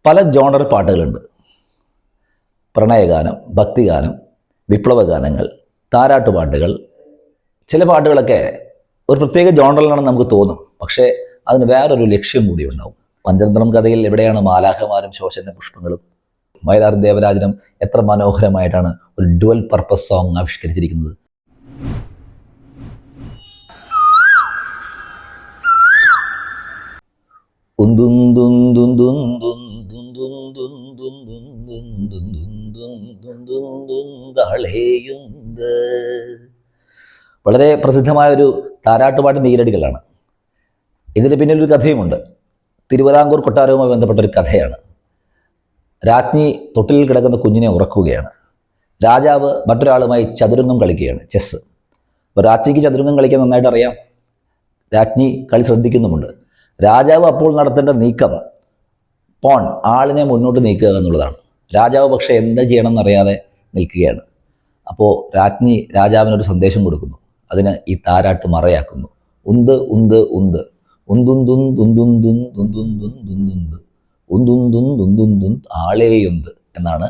പല ജോണർ പാട്ടുകളുണ്ട്. പ്രണയഗാനം, ഭക്തിഗാനം, വിപ്ലവഗാനങ്ങൾ, താരാട്ടുപാട്ടുകൾ. ചില പാട്ടുകളൊക്കെ ഒരു പ്രത്യേക ജോണറിലാണെന്ന് നമുക്ക് തോന്നും, പക്ഷേ അതിന് വേറൊരു ലക്ഷ്യം കൂടി ഉണ്ടാവും. പഞ്ചതന്ത്രം കഥയിൽ എവിടെയാണ് മാലാഖമാരും ശോഷന്റെ പുഷ്പങ്ങളും? വയലാർ ദേവരാജനും എത്ര മനോഹരമായിട്ടാണ് ഒരു ഡുവൽ പർപ്പസ് സോങ് ആവിഷ്കരിച്ചിരിക്കുന്നത്. വളരെ പ്രസിദ്ധമായൊരു താരാട്ടുപാട്ടിൻ്റെ ഈരടികളാണ്. ഇതിന് പിന്നിലൊരു കഥയുമുണ്ട്. തിരുവിതാംകൂർ കൊട്ടാരവുമായി ബന്ധപ്പെട്ട ഒരു കഥയാണ്. രാജ്ഞി തൊട്ടിലിൽ കിടക്കുന്ന കുഞ്ഞിനെ ഉറക്കുകയാണ്. രാജാവ് മറ്റൊരാളുമായി ചതുരംഗം കളിക്കുകയാണ്, ചെസ്സ്. അപ്പോൾ രാജ്ഞിക്ക് ചതുരംഗം കളിക്കാൻ നന്നായിട്ട് അറിയാം. രാജ്ഞി കളി ശ്രദ്ധിക്കുന്നുമുണ്ട്. രാജാവ് അപ്പോൾ നടത്തേണ്ട നീക്കം പോൺ, ആളിനെ മുന്നോട്ട് നീക്കുക എന്നുള്ളതാണ്. രാജാവ് പക്ഷേ എന്ത് ചെയ്യണമെന്നറിയാതെ നിൽക്കുകയാണ്. അപ്പോൾ രാജ്ഞി രാജാവിനൊരു സന്ദേശം കൊടുക്കുന്നു. അതിന് ഈ താരാട്ട് മറയാക്കുന്നു. ഉന്ത് ഉന്ത് ഉന്ത് ആളേയുന്ത് എന്നാണ്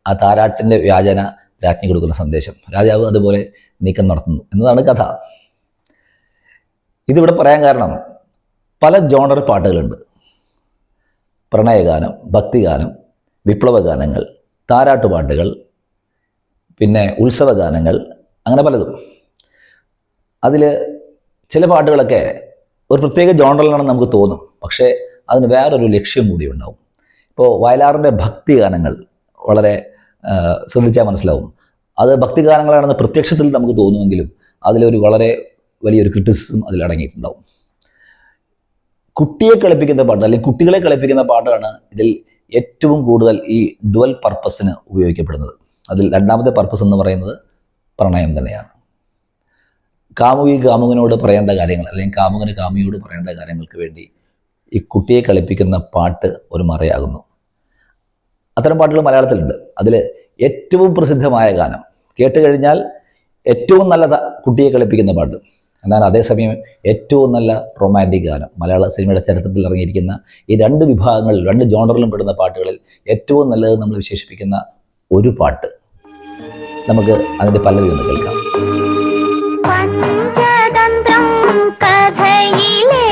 ആ താരാട്ടിൻ്റെ വ്യാജന രാജ്ഞി കൊടുക്കുന്ന സന്ദേശം. രാജാവ് അതുപോലെ നീക്കം നടത്തുന്നു എന്നതാണ് കഥ. ഇതിവിടെ പറയാൻ കാരണം പല ജോണർ പാട്ടുകളുണ്ട്. പ്രണയഗാനം, ഭക്തിഗാനം, വിപ്ലവഗാനങ്ങൾ, താരാട്ടുപാട്ടുകൾ, പിന്നെ ഉത്സവഗാനങ്ങൾ, അങ്ങനെ പലതും. അതിൽ ചില പാട്ടുകളൊക്കെ ഒരു പ്രത്യേക ജോണറിലാണെന്ന് നമുക്ക് തോന്നും, പക്ഷേ അതിന് വേറൊരു ലക്ഷ്യം കൂടി ഉണ്ടാവും. ഇപ്പോൾ വയലാറിൻ്റെ ഭക്തിഗാനങ്ങൾ വളരെ ശ്രദ്ധിച്ചാൽ മനസ്സിലാവും. അത് ഭക്തിഗാനങ്ങളാണെന്ന് പ്രത്യക്ഷത്തിൽ നമുക്ക് തോന്നുമെങ്കിലും അതിലൊരു വളരെ വലിയൊരു ക്രിറ്റിസിസം അതിലടങ്ങിയിട്ടുണ്ടാവും. കുട്ടിയെ കളിപ്പിക്കുന്ന പാട്ട്, അല്ലെങ്കിൽ കുട്ടികളെ കളിപ്പിക്കുന്ന പാട്ടാണ് ഇതിൽ ഏറ്റവും കൂടുതൽ ഈ ഡുവൽ പർപ്പസിന് ഉപയോഗിക്കപ്പെടുന്നത്. അതിൽ രണ്ടാമത്തെ പർപ്പസ് എന്ന് പറയുന്നത് പ്രണയം തന്നെയാണ്. കാമുകി കാമുകനോട് പറയേണ്ട കാര്യങ്ങൾ, അല്ലെങ്കിൽ കാമുകന് കാമുകിയോട് പറയേണ്ട കാര്യങ്ങൾക്ക് വേണ്ടി ഈ കുട്ടിയെ കളിപ്പിക്കുന്ന പാട്ട് ഒരു മറയാകുന്നു. അത്തരം പാട്ടുകൾ മലയാളത്തിലുണ്ട്. അതിൽ ഏറ്റവും പ്രസിദ്ധമായ ഗാനം കേട്ട് കഴിഞ്ഞാൽ ഏറ്റവും നല്ല കുട്ടിയെ കളിപ്പിക്കുന്ന പാട്ട്, എന്നാൽ അതേസമയം ഏറ്റവും നല്ല റൊമാൻറ്റിക് ഗാനം. മലയാള സിനിമയുടെ ചരിത്രത്തിൽ ഇറങ്ങിയിരിക്കുന്ന ഈ രണ്ട് വിഭാഗങ്ങളിൽ, രണ്ട് ജോണറിലും പെടുന്ന പാട്ടുകളിൽ ഏറ്റവും നല്ലത് നമ്മൾ വിശേഷിപ്പിക്കുന്ന ഒരു പാട്ട്, നമുക്ക് അതിൻ്റെ പല്ലവി ഒന്ന് കേൾക്കാം. പഞ്ചതന്ത്രം കഥയിലെ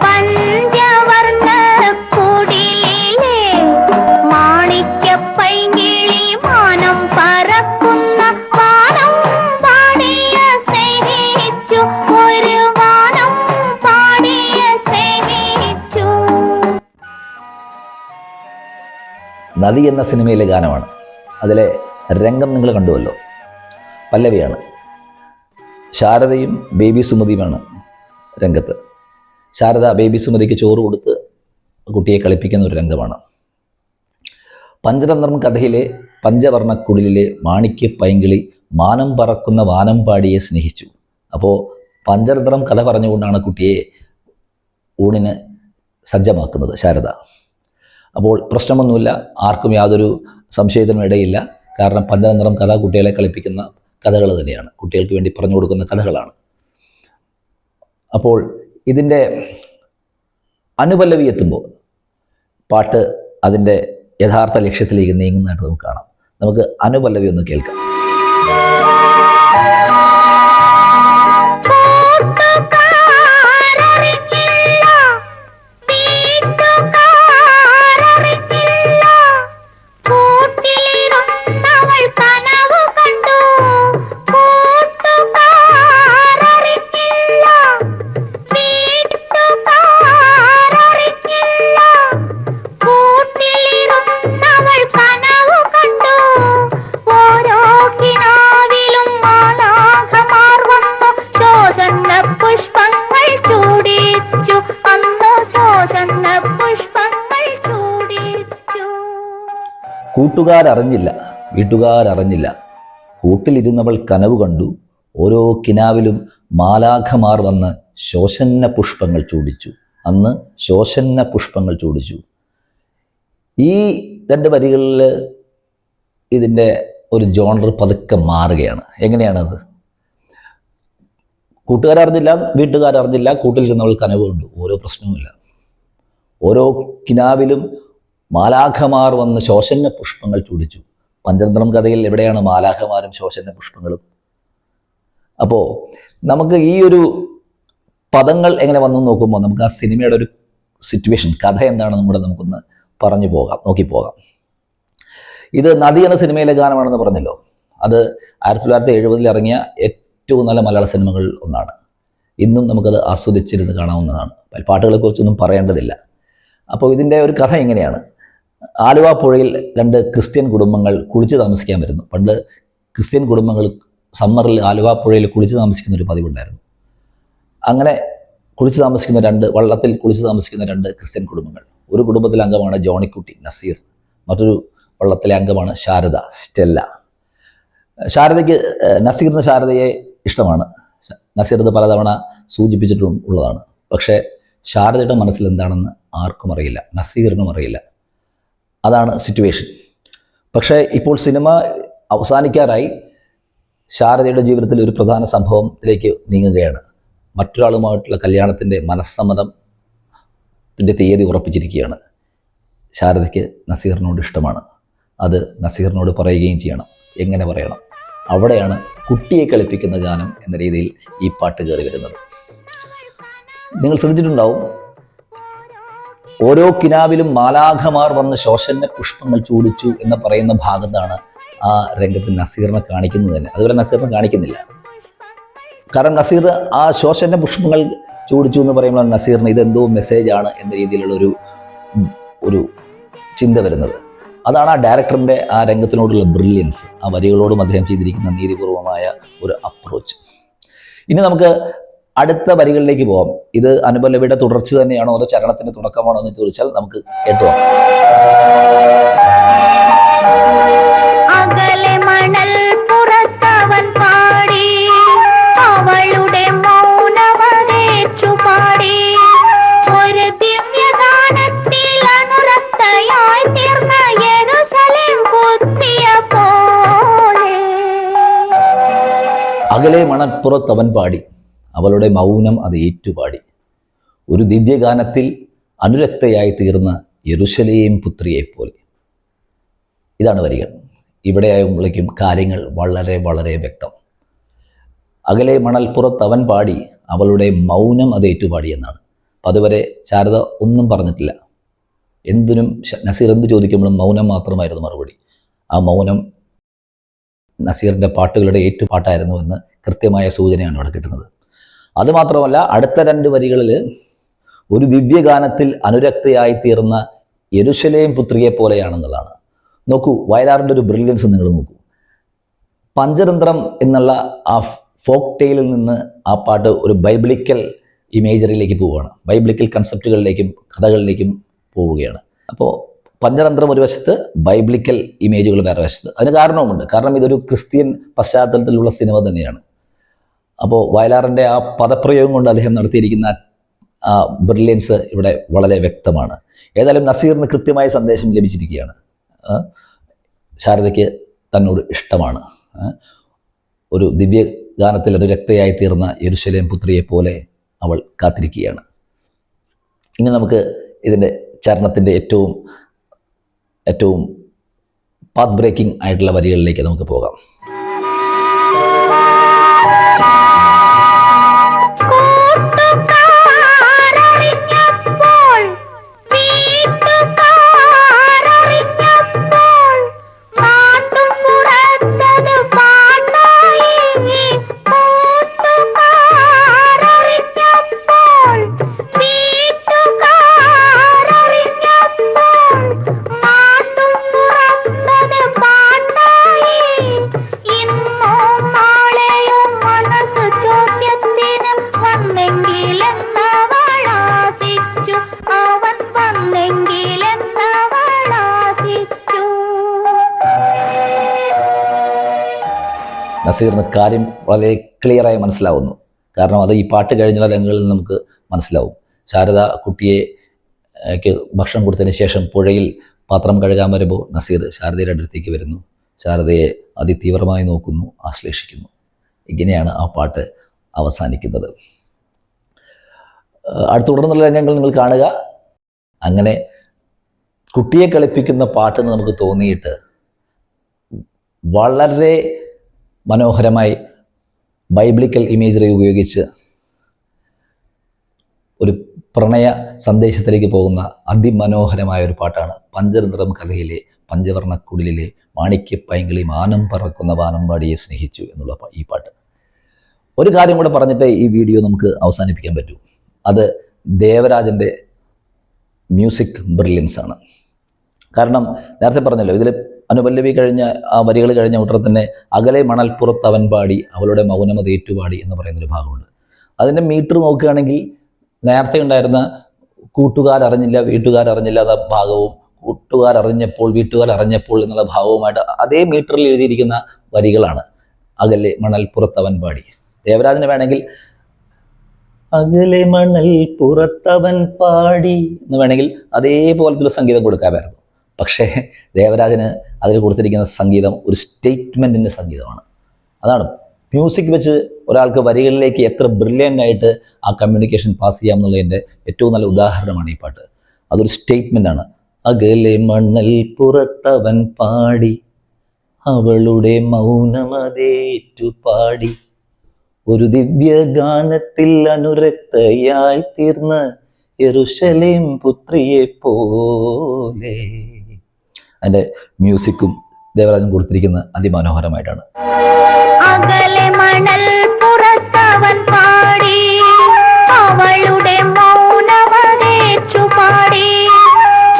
പഞ്ചവർണ്ണ കുടിലിലെ മാണിക്യപ്പൈങ്കിളി മാനം പറക്കുന്ന വാനം പാടിയ സ്നേഹിച്ചു, ഒരു വാനം പാടിയ സ്നേഹിച്ചു. നദി എന്ന സിനിമയിലെ ഗാനമാണ്. അതിലെ രംഗം നിങ്ങൾ കണ്ടുവല്ലോ. പല്ലവിയാണ്. ശാരദയും ബേബി സുമതിയുമാണ് രംഗത്ത്. ശാരദ ബേബി സുമതിക്ക് ചോറ് കൊടുത്ത് കുട്ടിയെ കളിപ്പിക്കുന്ന ഒരു രംഗമാണ്. പഞ്ചതന്ത്രം കഥയിലെ പഞ്ചവർണ്ണക്കുടിലിലെ മാണിക്യ പൈങ്കിളി മാനം പറക്കുന്ന വാനം പാടിയെ സ്നേഹിച്ചു. അപ്പോൾ പഞ്ചതന്ത്രം കഥ പറഞ്ഞുകൊണ്ടാണ് കുട്ടിയെ ഊണിന് സജ്ജമാക്കുന്നത് ശാരദ. അപ്പോൾ പ്രശ്നമൊന്നുമില്ല, ആർക്കും യാതൊരു സംശയത്തിനും ഇടയില്ല. കാരണം പഞ്ചതന്ത്രം കഥ കുട്ടികളെ കളിപ്പിക്കുന്ന കഥകൾ തന്നെയാണ്, കുട്ടികൾക്ക് വേണ്ടി പറഞ്ഞു കൊടുക്കുന്ന കഥകളാണ്. അപ്പോൾ ഇതിൻ്റെ അനുപല്ലവി എത്തുമ്പോൾ പാട്ട് അതിൻ്റെ യഥാർത്ഥ ലക്ഷ്യത്തിലേക്ക് നീങ്ങുന്നതായിട്ട് നമുക്ക് കാണാം. നമുക്ക് അനുപല്ലവി ഒന്ന് കേൾക്കാം. കൂട്ടുകാരറിഞ്ഞില്ല, വീട്ടുകാരറിഞ്ഞില്ല, കൂട്ടിലിരുന്നവൾ കനവ് കണ്ടു, ഓരോ കിനാവിലും മാലാഖമാർ വന്ന് ശോഷന്ന പുഷ്പങ്ങൾ ചൂടിച്ചു, അന്ന് ശോഷന്ന പുഷ്പങ്ങൾ ചൂടിച്ചു. ഈ രണ്ട് വരികളിൽ ഇതിൻ്റെ ഒരു ജോണർ പതുക്കെ മാറുകയാണ്. എങ്ങനെയാണത്? കൂട്ടുകാരറിഞ്ഞില്ല, വീട്ടുകാരറിഞ്ഞില്ല, കൂട്ടിലിരുന്നവൾ കനവ് കണ്ടു, ഓരോ പ്രശ്നവുമില്ല. ഓരോ കിനാവിലും മാലാഖമാർ വന്ന് ശോഷന്ന പുഷ്പങ്ങൾ ചൂടിച്ചു. പഞ്ചതന്ത്രം കഥയിൽ എവിടെയാണ് മാലാഖമാരും ശോഷന്ന പുഷ്പങ്ങളും? അപ്പോൾ നമുക്ക് ഈ ഒരു പദങ്ങൾ എങ്ങനെ വന്നു നോക്കുമ്പോൾ നമുക്ക് ആ സിനിമയുടെ ഒരു സിറ്റുവേഷൻ, കഥ എന്താണെന്നും കൂടെ നമുക്കൊന്ന് നോക്കിപ്പോകാം. ഇത് നദി എന്ന സിനിമയിലെ ഗാനമാണെന്ന് പറഞ്ഞല്ലോ. അത് 1970 ഇറങ്ങിയ ഏറ്റവും നല്ല മലയാള സിനിമകളിൽ ഒന്നാണ്. ഇന്നും നമുക്കത് ആസ്വദിച്ചിരുന്ന് കാണാവുന്നതാണ്. പാട്ടുകളെക്കുറിച്ചൊന്നും പറയേണ്ടതില്ല. അപ്പോൾ ഇതിൻ്റെ ഒരു കഥ എങ്ങനെയാണ്? ആലുവ പുഴയിൽ 2 ക്രിസ്ത്യൻ കുടുംബങ്ങൾ കുളിച്ച് താമസിക്കാൻ വരുന്നു. പണ്ട് ക്രിസ്ത്യൻ കുടുംബങ്ങൾ സമ്മറിൽ ആലുവ പുഴയിൽ കുളിച്ച് താമസിക്കുന്ന ഒരു പതിവുണ്ടായിരുന്നു. അങ്ങനെ വള്ളത്തിൽ കുളിച്ച് താമസിക്കുന്ന 2 ക്രിസ്ത്യൻ കുടുംബങ്ങൾ. ഒരു കുടുംബത്തിലെ അംഗമാണ് ജോണിക്കുട്ടി നസീർ, മറ്റൊരു വള്ളത്തിലെ അംഗമാണ് ശാരദ സ്റ്റെല്ല. നസീറിന് ശാരദയെ ഇഷ്ടമാണ്. നസീർ ഇത് പലതവണ സൂചിപ്പിച്ചിട്ടുള്ളതാണ്. പക്ഷേ ശാരദയുടെ മനസ്സിൽ എന്താണെന്ന് ആർക്കും അറിയില്ല, നസീറിനും അറിയില്ല. അതാണ് സിറ്റുവേഷൻ. പക്ഷേ ഇപ്പോൾ സിനിമ അവസാനിക്കാറായി. ശാരദയുടെ ജീവിതത്തിൽ ഒരു പ്രധാന സംഭവത്തിലേക്ക് നീങ്ങുകയാണ്. മറ്റൊരാളുമായിട്ടുള്ള കല്യാണത്തിൻ്റെ മനസ്സമ്മതത്തിൻ്റെ തീയതി ഉറപ്പിച്ചിരിക്കുകയാണ്. ശാരദയ്ക്ക് നസീറിനോട് ഇഷ്ടമാണ്. അത് നസീറിനോട് പറയുകയും ചെയ്യണം. എങ്ങനെ പറയണം? അവിടെയാണ് കുട്ടിയെ കളിപ്പിക്കുന്ന ഗാനം എന്ന രീതിയിൽ ഈ പാട്ട് കയറി വരുന്നത്. നിങ്ങൾ ശ്രദ്ധിച്ചിട്ടുണ്ടാവും, ഓരോ കിനാവിലും മാലാഖമാർ വന്ന് ശോഷന്ന പുഷ്പങ്ങൾ ചൂടിച്ചു എന്ന് പറയുന്ന ഭാഗത്താണ് ആ രംഗത്ത് നസീറിനെ കാണിക്കുന്നത് തന്നെ. അതുപോലെ നസീറിനെ കാണിക്കുന്നില്ല. കാരണം നസീർ ആ ശോഷന്ന പുഷ്പങ്ങൾ ചൂടിച്ചു എന്ന് പറയുമ്പോൾ നസീറിന് ഇതെന്തോ മെസ്സേജാണ് എന്ന രീതിയിലുള്ള ഒരു ചിന്ത വരുന്നത്. അതാണ് ആ ഡയറക്ടറിൻ്റെ ആ രംഗത്തിനോടുള്ള ബ്രില്യൻസ്, ആ വരികളോടും അദ്ദേഹം ചെയ്തിരിക്കുന്ന നീതിപൂർവമായ ഒരു അപ്രോച്ച്. ഇനി നമുക്ക് അടുത്ത വരികളിലേക്ക് പോകാം. ഇത് അനുപല്ലവിയുടെ തുടർച്ച തന്നെയാണോ അതോ ചരണത്തിന്റെ തുടക്കമാണോ എന്ന് ചോദിച്ചാൽ നമുക്ക് കേട്ടു. അകലെ മണൽ പുറത്തവൻ പാടി അവളുടെ മൗനമേറ്റു പാടി ഒരു ദിവ്യഗാനത്തിൽ അനുരക്തയായി തീർന്ന യെരൂശലേം പുത്രിയ പോലെ. അകലെ മണൽപ്പുറത്തവൻ പാടി അവളുടെ മൗനം അത് ഏറ്റുപാടി ഒരു ദിവ്യഗാനത്തിൽ അനുരക്തയായി തീർന്ന യെരൂശലേം പുത്രിയെപ്പോലെ. ഇതാണ് വരികൾ. ഇവിടെ ആകുമ്പോഴേക്കും കാര്യങ്ങൾ വളരെ വളരെ വ്യക്തം. അകലെ മണൽപ്പുറത്ത് അവൻ പാടി അവളുടെ മൗനം അത് ഏറ്റുപാടി എന്നാണ്. അപ്പം അതുവരെ ശാരദ ഒന്നും പറഞ്ഞിട്ടില്ല. എന്തിനും നസീർ എന്ത് ചോദിക്കുമ്പോഴും മൗനം മാത്രമായിരുന്നു മറുപടി. ആ മൗനം നസീറിൻ്റെ പാട്ടുകളുടെ ഏറ്റുപാട്ടായിരുന്നു എന്ന് കൃത്യമായ സൂചനയാണ് ഇവിടെ കിട്ടുന്നത്. അതുമാത്രമല്ല, അടുത്ത 2 വരികളിൽ ഒരു ദിവ്യഗാനത്തിൽ അനുരക്തയായി തീർന്ന യെരൂശലേം പുത്രിയെ പോലെയാണെന്നുള്ളതാണ്. നോക്കൂ, വയലാറിൻ്റെ ഒരു ബ്രില്യൻസ് നിങ്ങൾ നോക്കൂ. പഞ്ചതന്ത്രം എന്നുള്ള ആ ഫോക്ക് ടെയിലിൽ നിന്ന് ആ പാട്ട് ഒരു ബൈബിളിക്കൽ ഇമേജറിയിലേക്ക് പോവുകയാണ്. ബൈബിളിക്കൽ കൺസെപ്റ്റുകളിലേക്കും കഥകളിലേക്കും പോവുകയാണ്. അപ്പോൾ പഞ്ചതന്ത്രം ഒരു വശത്ത്, ബൈബിളിക്കൽ ഇമേജുകൾ വേറെ വശത്ത്. അതിന് കാരണവുമുണ്ട്. കാരണം ഇതൊരു ക്രിസ്ത്യൻ പശ്ചാത്തലത്തിലുള്ള സിനിമ തന്നെയാണ്. അപ്പോൾ വയലാറിൻ്റെ ആ പദപ്രയോഗം കൊണ്ട് അദ്ദേഹം നടത്തിയിരിക്കുന്ന ആ ബ്രില്യൻസ് ഇവിടെ വളരെ വ്യക്തമാണ്. ഏതായാലും നസീറിന് കൃത്യമായ സന്ദേശം ലഭിച്ചിരിക്കുകയാണ്. ശാരദയ്ക്ക് തന്നോട് ഇഷ്ടമാണ്. ഒരു ദിവ്യഗാനത്തിൽ അനുരക്തയായി തീർന്ന യെരൂശലേം പുത്രിയെ പോലെ അവൾ കാത്തിരിക്കുകയാണ്. ഇനി നമുക്ക് ഇതിൻ്റെ ചരണത്തിൻ്റെ ഏറ്റവും പാത്ത് ബ്രേക്കിംഗ് ആയിട്ടുള്ള വരികളിലേക്ക് നമുക്ക് പോകാം. നസീറിന് കാര്യം വളരെ ക്ലിയറായി മനസ്സിലാവുന്നു. കാരണം അത് ഈ പാട്ട് കഴിഞ്ഞുള്ള രംഗങ്ങളിൽ നമുക്ക് മനസ്സിലാവും. ശാരദ കുട്ടിയെ ഭക്ഷണം കൊടുത്തതിന് ശേഷം പുഴയിൽ പാത്രം കഴുകാൻ വരുമ്പോൾ നസീർ ശാരദയുടെ അടുത്തേക്ക് വരുന്നു. ശാരദയെ അതിതീവ്രമായി നോക്കുന്നു, ആശ്ലേഷിക്കുന്നു. ഇങ്ങനെയാണ് ആ പാട്ട് അവസാനിക്കുന്നത്. തുടർന്നുള്ള രംഗങ്ങൾ നിങ്ങൾ കാണുക. അങ്ങനെ കുട്ടിയെ കളിപ്പിക്കുന്ന പാട്ടെന്ന് നമുക്ക് തോന്നിയിട്ട് വളരെ മനോഹരമായി ബൈബിളിക്കൽ ഇമേജറി ഉപയോഗിച്ച് ഒരു പ്രണയ സന്ദേശത്തിലേക്ക് പോകുന്ന അതിമനോഹരമായ ഒരു പാട്ടാണ് പഞ്ചതന്ത്രം കഥയിലെ പഞ്ചവർണ്ണക്കുടിലിലെ മാണിക്യപ്പൈങ്കിളി മാനം പറക്കുന്ന വാനമ്പാടിയെ സ്നേഹിച്ചു എന്നുള്ള ഈ പാട്ട്. ഒരു കാര്യം കൂടെ പറഞ്ഞിട്ട് ഈ വീഡിയോ നമുക്ക് അവസാനിപ്പിക്കാൻ പറ്റൂ. അത് ദേവരാജൻ്റെ മ്യൂസിക് ബ്രില്യൻസ് ആണ്. കാരണം നേരത്തെ പറഞ്ഞല്ലോ, ഇതിൽ അനുപല്ലവി കഴിഞ്ഞ ആ വരികൾ കഴിഞ്ഞ ഉടനെ തന്നെ അകലെ മണൽപ്പുറത്ത് അവൻ പാടി അവളുടെ മൗനമത് ഏറ്റുപാടി എന്ന് പറയുന്നൊരു ഭാഗമുണ്ട്. അതിൻ്റെ മീറ്റർ നോക്കുകയാണെങ്കിൽ നേരത്തെ ഉണ്ടായിരുന്ന കൂട്ടുകാരറിഞ്ഞില്ല വീട്ടുകാരറിഞ്ഞില്ല എന്ന ഭാഗവും കൂട്ടുകാരറിഞ്ഞപ്പോൾ വീട്ടുകാരറിഞ്ഞപ്പോൾ എന്നുള്ള ഭാഗവുമായിട്ട് അതേ മീറ്ററിൽ എഴുതിയിരിക്കുന്ന വരികളാണ് അകലെ മണൽപ്പുറത്ത് അവൻ പാടി. ദേവരാജന് വേണമെങ്കിൽ അകലെ മണൽ പുറത്തവൻ പാടി എന്ന് വേണമെങ്കിൽ അതേപോലത്തെ ഒരു സംഗീതം കൊടുക്കാമായിരുന്നു. പക്ഷേ ദേവരാജന് അതിൽ കൊടുത്തിരിക്കുന്ന സംഗീതം ഒരു സ്റ്റേറ്റ്മെൻറ്റിൻ്റെ സംഗീതമാണ്. അതാണ് മ്യൂസിക് വെച്ച് ഒരാൾക്ക് വരികളിലേക്ക് എത്ര ബ്രില്യൻ്റ് ആയിട്ട് ആ കമ്മ്യൂണിക്കേഷൻ പാസ് ചെയ്യാം എന്നുള്ളതിൻ്റെ ഏറ്റവും നല്ല ഉദാഹരണമാണ് ഈ പാട്ട്. അതൊരു സ്റ്റേറ്റ്മെൻ്റാണ്. അകലെ മണൽ പുറത്തവൻ പാടി അവളുടെ മൗനമതേറ്റു പാടി ഒരു ദിവ്യഗാനത്തിൽ അനുരക്തയായി തീർന്ന യെരുശലേം പുത്രിയെ പോലെ. അതിൻ്റെ മ്യൂസിക്കും ദേവരാജൻ കൊടുത്തിരിക്കുന്ന അതിമനോഹരമായിട്ടാണ്. അകലെ മണൽ പുറത്തവൻ പാടി അവളുടെ മൗനമതേറ്റു പാടി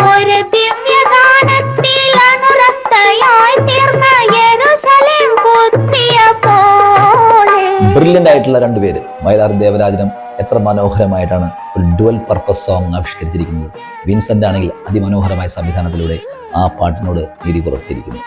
ഒരു ദിവ്യഗാനത്തിൽ അനുരക്തയായി തീർന്ന യെരുശലേം പുത്രിയെ പോലെ. ബ്രില്യൻ്റ് ആയിട്ടുള്ള രണ്ടുപേര് വയലാർ ദേവരാജനും എത്ര മനോഹരമായിട്ടാണ് ഒരു ഡുവൽ പർപ്പസ് സോങ് ആവിഷ്കരിച്ചിരിക്കുന്നത്. വിൻസെൻ്റ് ആണെങ്കിൽ അതിമനോഹരമായ സംവിധാനത്തിലൂടെ ആ പാട്ടിനോട് നീതി പുലർത്തിയിരിക്കുന്നു.